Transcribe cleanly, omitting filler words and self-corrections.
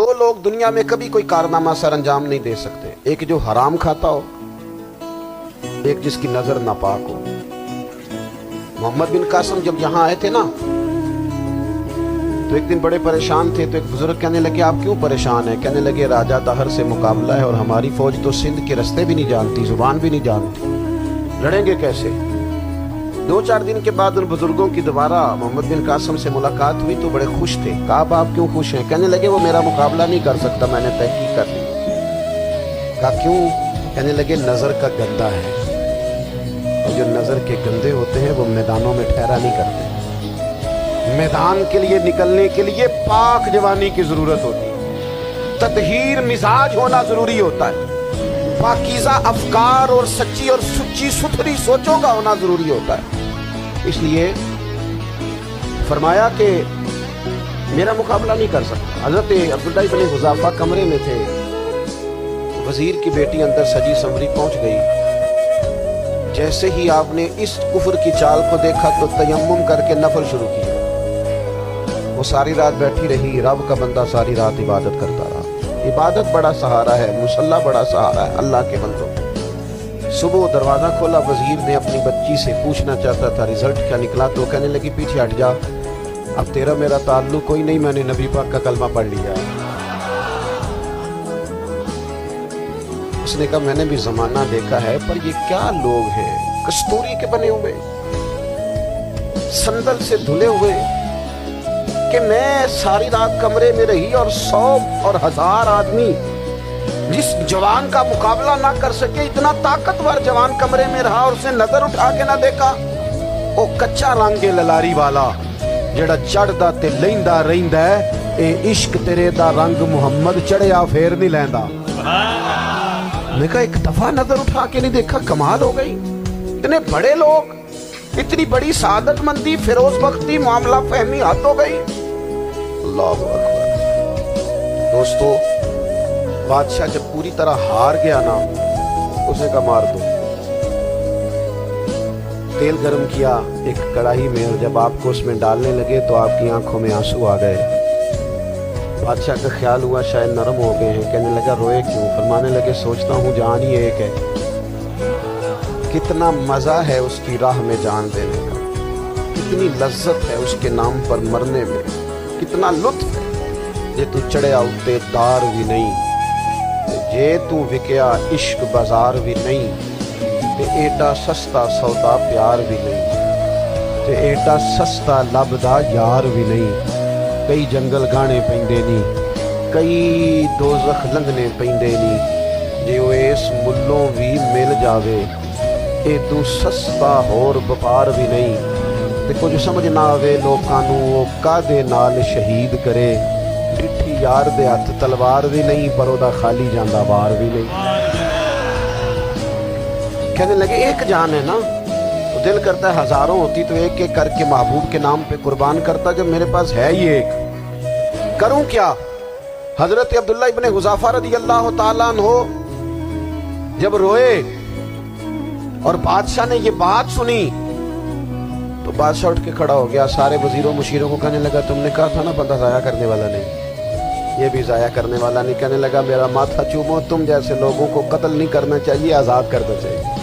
دو لوگ دنیا میں کبھی کوئی کارنامہ سر انجام نہیں دے سکتے، ایک جو حرام کھاتا ہو، ایک جس کی نظر ناپاک ہو۔ محمد بن قاسم جب یہاں آئے تھے نا تو ایک دن بڑے پریشان تھے، تو ایک بزرگ کہنے لگے آپ کیوں پریشان ہیں؟ کہنے لگے راجہ طاہر سے مقابلہ ہے اور ہماری فوج تو سندھ کے رستے بھی نہیں جانتی، زبان بھی نہیں جانتی، لڑیں گے کیسے؟ دو چار دن کے بعد ان بزرگوں کی دوبارہ محمد بن قاسم سے ملاقات ہوئی تو بڑے خوش تھے۔ کہا آپ کیوں خوش ہیں؟ کہنے لگے وہ میرا مقابلہ نہیں کر سکتا، میں نے تحقیق کر لی۔ کہا کیوں؟ کہنے لگے نظر کا گندا ہے، اور جو نظر کے گندے ہوتے ہیں وہ میدانوں میں ٹھہرا نہیں کرتے۔ میدان کے لیے نکلنے کے لیے پاک جوانی کی ضرورت ہوتی ہے، تطہیر مزاج ہونا ضروری ہوتا ہے، پاکیزہ افکار اور سچی اور سچی ستھری سوچوں کا ہونا ضروری ہوتا ہے۔ اس لیے فرمایا کہ میرا مقابلہ نہیں کر سکتا۔ حضرت عبداللہ بن حذافہ کمرے میں تھے، وزیر کی بیٹی اندر سجی سنوری پہنچ گئی، جیسے ہی آپ نے اس کفر کی چال کو دیکھا تو تیمم کر کے نفل شروع کیا۔ وہ ساری رات بیٹھی رہی، رب کا بندہ ساری رات عبادت کرتا رہا۔ عبادت بڑا سہارا ہے، مصلی بڑا سہارا ہے اللہ کے بندوں۔ صبح دروازہ کھولا، وزیر نے اپنی بچی سے پوچھنا چاہتا تھا رزلٹ کیا نکلا، تو کہنے لگی پیچھے ہٹ جا، اب تیرا میرا تعلق کوئی نہیں، میں نے نبی پاک کا کلمہ پڑھ لیا۔ اس نے کہا میں نے بھی زمانہ دیکھا ہے، پر یہ کیا لوگ ہیں، کستوری کے بنے ہوئے، سندل سے دھلے ہوئے، کہ میں ساری رات کمرے میں رہی اور 100 اور 1000 آدمی جس جوان کا مقابلہ نہ کر سکے، اتنا طاقتور جوان کمرے میں رہا اور اس نے نظر اٹھا کے نہ دیکھا۔ او کچا رنگ للاری والا جڑا چڑھدا تے لیندا رہندا ہے، اے عشق تیرے دا رنگ محمد چڑھیا پھر نہیں لیندا۔ میں کہا ایک دفعہ نظر اٹھا کے نہیں دیکھا، کمال ہو گئی۔ اتنے بڑے لوگ، اتنی بڑی سعادت مندی، فیروز بختی، معاملہ فہمی حد ہو گئی۔ اللہ اکبر۔ دوستو، بادشاہ جب پوری طرح ہار گیا نا، اسے کہا مار دو۔ تیل گرم کیا ایک کڑاہی میں، اور جب آپ کو اس میں ڈالنے لگے تو آپ کی آنکھوں میں آنسو آ گئے۔ بادشاہ کا خیال ہوا شاید نرم ہو گئے ہیں، کہنے لگا روئے کیوں؟ فرمانے لگے سوچتا ہوں جان ہی ایک ہے، کتنا مزہ ہے اس کی راہ میں جان دینے کا، کتنی لذت ہے اس کے نام پر مرنے میں، کتنا لطف ہے۔ جے تو چڑھیا اتے دار بھی نہیں، جے تو وکیا عشق بازار بھی نہیں، تے ایڈا سستا سودا پیار بھی نہیں، تے ایڈا سستا لبدا یار بھی نہیں۔ کئی جنگل گانے پیندے نہیں، کئی دوزخ لنگنے پیندے نہیں، جے وہ اس ملوں بھی مل جاوے، اے تو سستا ہور بپار بھی نہیں۔ تے کچھ سمجھ نہ آوے لوکاں نوں وہ کادے نال شہید کرے، ڈٹھی یار دے ہاتھ تلوار بھی نہیں، پر او دا خالی جاندا وار بھی نہیں۔ کہنے لگے ایک جان ہے نا، تو دل کرتا ہے ہزاروں ہوتی تو ایک ایک کر کے محبوب کے نام پہ قربان کرتا، جب میرے پاس ہے ہی ایک، کروں کیا؟ حضرت عبداللہ ابن حذافہ رضی اللہ تعالیٰ عنہ جب روئے اور بادشاہ نے یہ بات سنی تو بادشاہ اٹھ کے کھڑا ہو گیا، سارے وزیروں مشیروں کو کہنے لگا تم نے کہا تھا نا بندہ ضائع کرنے والا نہیں، یہ بھی ضائع کرنے والا نہیں۔ کہنے لگا میرا ماتھا چومو، تم جیسے لوگوں کو قتل نہیں کرنا چاہیے، آزاد کرنا چاہیے۔